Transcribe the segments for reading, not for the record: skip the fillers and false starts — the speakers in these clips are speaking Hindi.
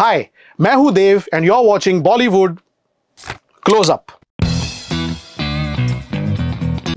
हाय, मैं हूं Dev and you are watching Bollywood close up.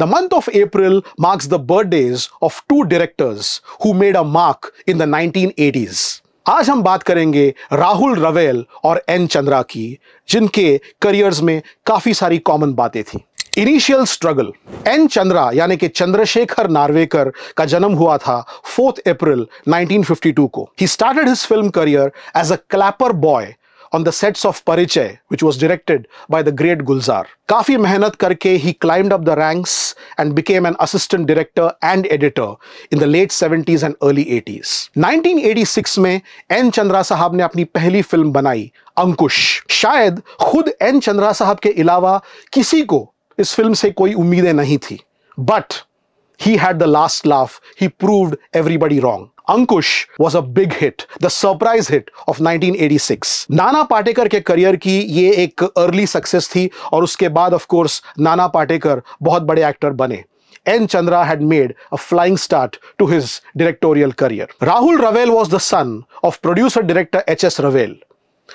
The month of April marks the birthdays of two directors who made a mark in the 1980s. आज हम बात करेंगे राहुल रवेल और एन चंद्रा की, जिनके करियर्स में काफी सारी कॉमन बातें थी। Initial struggle. एन चंद्रा यानी कि चंद्रशेखर नार्वेकर का जन्म हुआ था 4 अप्रैल 1952 को। He started his film career as a clapper boy on the sets of Parichai, which was directed by the great Gulzar. काफी मेहनत करके he climbed up the ranks and became an assistant director and editor in the late 70s and early 80s. 1986 में एन चंद्रा साहब ने अपनी पहली फिल्म बनाई अंकुश। शायद खुद एन चंद्रा साहब के अलावा किसी को इस फिल्म से कोई उम्मीदें नहीं थी, but he had the last laugh. He proved everybody wrong. Ankush was a big hit, the surprise hit of 1986. Nana Patekar के करियर की ये एक अर्ली सक्सेस थी और उसके बाद ऑफ कोर्स नाना पाटेकर बहुत बड़े एक्टर बने. N. Chandra had made a flying start to his directorial career. Rahul Ravel was the son of producer-director H.S. Ravel.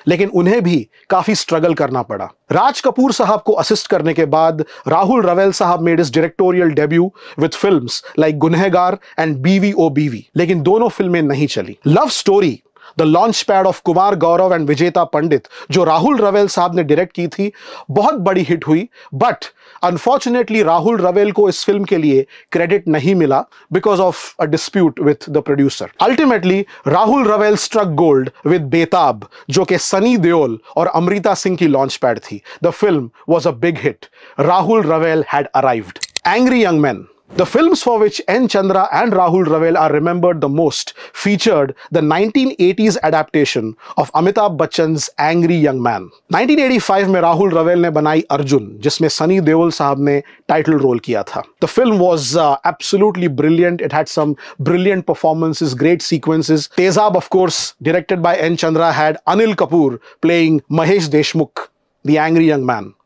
लेकिन उन्हें भी काफी स्ट्रगल करना पड़ा. राज कपूर साहब को असिस्ट करने के बाद राहुल रवेल साहब made his directorial debut with films like गुनहगार एंड बीवी ओ बीवी, लेकिन दोनों फिल्में नहीं चली. Love story, the launch pad of Kumar Gaurav and विजेता पंडित, जो राहुल रवेल साहब ने डायरेक्ट की थी, बहुत बड़ी हिट हुई, बट अनफॉर्चुनेटली राहुल रवेल को इस फिल्म के लिए क्रेडिट नहीं मिला because of a dispute with the producer. Ultimately Rahul Rawail struck gold with Betaab, जो कि सनी देओल और अमृता सिंह की लॉन्च पैड थी. The film was a big hit. Rahul Rawail had arrived. Angry young man, the films for which N. Chandra and Rahul Ravel are remembered the most featured the 1980s adaptation of Amitabh Bachchan's Angry Young Man. 1985 में राहुल रवेल ने बनाई अर्जुन, जिसमें सनी देओल साहब ने टाइटल रोल किया था. The film was absolutely brilliant. It had some brilliant performances, great sequences. Tezab, of course, directed by N. Chandra, had Anil Kapoor playing Mahesh Deshmukh, the angry young man.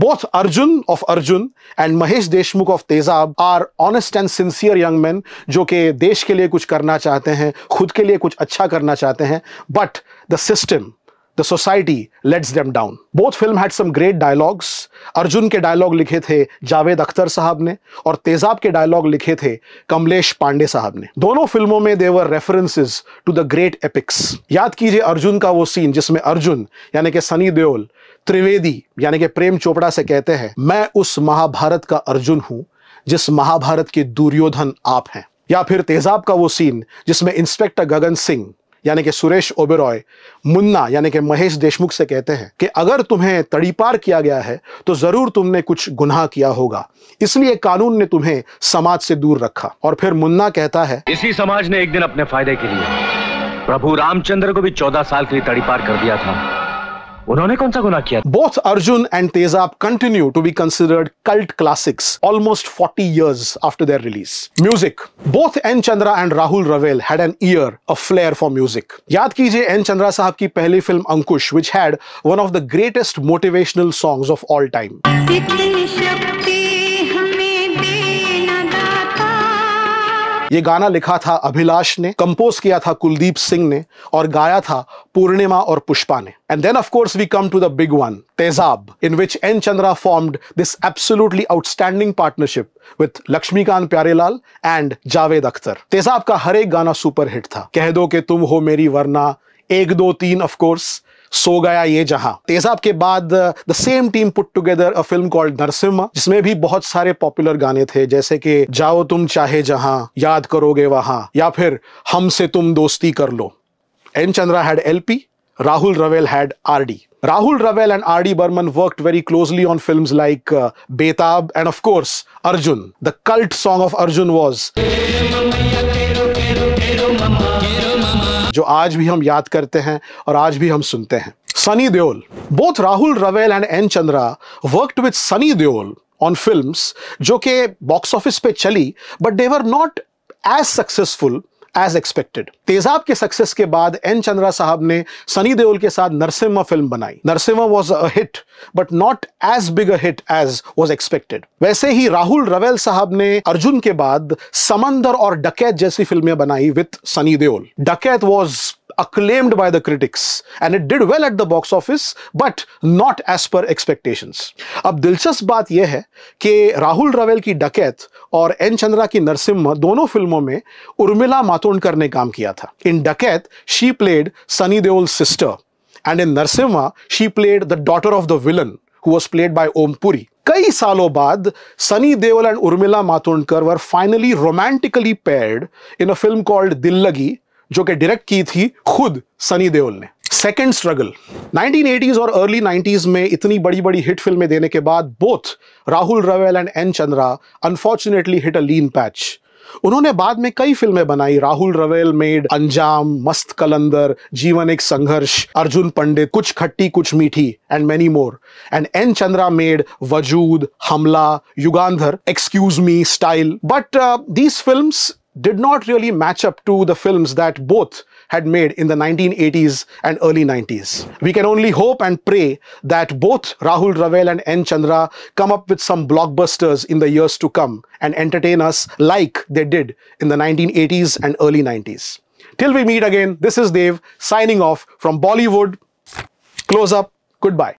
Both Arjun of Arjun and Mahesh Deshmukh of Tezab are honest and sincere young men जो कि देश के लिए कुछ करना चाहते हैं, खुद के लिए कुछ अच्छा करना चाहते हैं, but the system, the society lets them down. Both film had some great dialogues. Arjun के डायलॉग लिखे थे जावेद अख्तर साहब ने और तेजाब के डायलॉग लिखे थे कमलेश पांडे साहब ने. दोनों फिल्मों में they were references to the great epics. याद कीजिए अर्जुन का वो सीन जिसमें अर्जुन यानी कि सनी देओल त्रिवेदी यानी कि प्रेम चोपड़ा से कहते हैं, मैं उस महाभारत का अर्जुन हूं जिस महाभारत के दुर्योधन आप हैं. या फिर तेजाब का वो सीन जिसमें इंस्पेक्टर गगन सिंह यानी कि सुरेश ओबेरॉय मुन्ना यानी कि महेश देशमुख से कहते हैं कि अगर तुम्हें तड़ीपार किया गया है तो जरूर तुमने कुछ गुनाह किया होगा, इसलिए कानून ने तुम्हें समाज से दूर रखा. और फिर मुन्ना कहता है, इसी समाज ने एक दिन अपने फायदे के लिए प्रभु रामचंद्र को भी 14 साल के लिए तड़ीपार कर दिया था. उन्होंने कौन सा गुनाह किया? Both Arjun and Tezab continue to be considered cult classics almost 40 years after their release. Music. Both N. Chandra and Rahul Ravel had an ear, a flair for music. याद कीजिए N. Chandra साहब की पहली film Ankush, which had one of the greatest motivational songs of all time. ये गाना लिखा था अभिलाष ने, कंपोज किया था कुलदीप सिंह ने और गाया था पूर्णिमा और पुष्पा ने. And then of course we come to the big one, Tezab, in which N. Chandra formed this absolutely outstanding partnership with Lakshmikant Pyarelal and Javed Akhtar. Tezab का हर एक गाना सुपर हिट था. कह दो कि तुम हो मेरी वरना, 1 2 3 of course, सो गया ये जहां. तेजाब के बाद the same team put together a film called Narasimha, जिसमें भी बहुत सारे पॉपुलर गाने थे जैसे कि जाओ तुम चाहे जहां, याद करोगे वहां, या फिर हमसे तुम दोस्ती कर लो. N Chandra had LP, Rahul Ravel had RD. Rahul Ravel and RD Burman worked very closely on films like Betab and of course Arjun. The cult song of Arjun was जो आज भी हम याद करते हैं और आज भी हम सुनते हैं. Sunny Deol. Both Rahul Ravel and N. Chandra worked with Sunny Deol on films जो कि बॉक्स ऑफिस पे चली, but they were not as successful as expected. तेजाब के सक्सेस के बाद एन चंद्रा साहब ने सनी देओल के साथ नरसिम्हा फिल्म बनाई. Narasimha was a hit but not as big a hit as was expected. वैसे ही राहुल रवेल साहब ने अर्जुन के बाद समंदर और डकैत जैसी फिल्में बनाई विथ सनी देओल. डकैत was acclaimed by the critics and it did well at the box office but not as per expectations. अब दिलचस्प बात यह है कि राहुल रवेल की डकैत और एन चंद्रा की नरसिम्हा दोनों फिल्मों में उर्मिला मातोंडकर ने काम किया था. In डकैत she played Sunny Deol's sister and in Narsimha she played the daughter of the villain who was played by Om Puri. कई सालों बाद Sunny Deol and Urmila Matondkar were finally romantically paired in a film called दिल लगी, जो कि डायरेक्ट की थी खुद सनी देओल ने. Second struggle. 1980s और अर्ली 90s में इतनी बड़ी बड़ी हिट फिल्में देने के बाद both Rahul Rawail and N Chandra unfortunately hit a lean patch. उन्होंने बाद में कई फिल्में बनाई. राहुल रवेल मेड अंजाम, मस्त कलंदर, जीवन एक संघर्ष, अर्जुन पंडित, कुछ Khatti Kuch Meethi and many more. And N Chandra made Vajood, Hamla, Yugandhar, excuse me, style. But these films did not really match up to the films that both had made in the 1980s and early 90s. We can only hope and pray that both Rahul Ravel and N. Chandra come up with some blockbusters in the years to come and entertain us like they did in the 1980s and early 90s. Till we meet again, this is Dev signing off from Bollywood. Close up. Goodbye.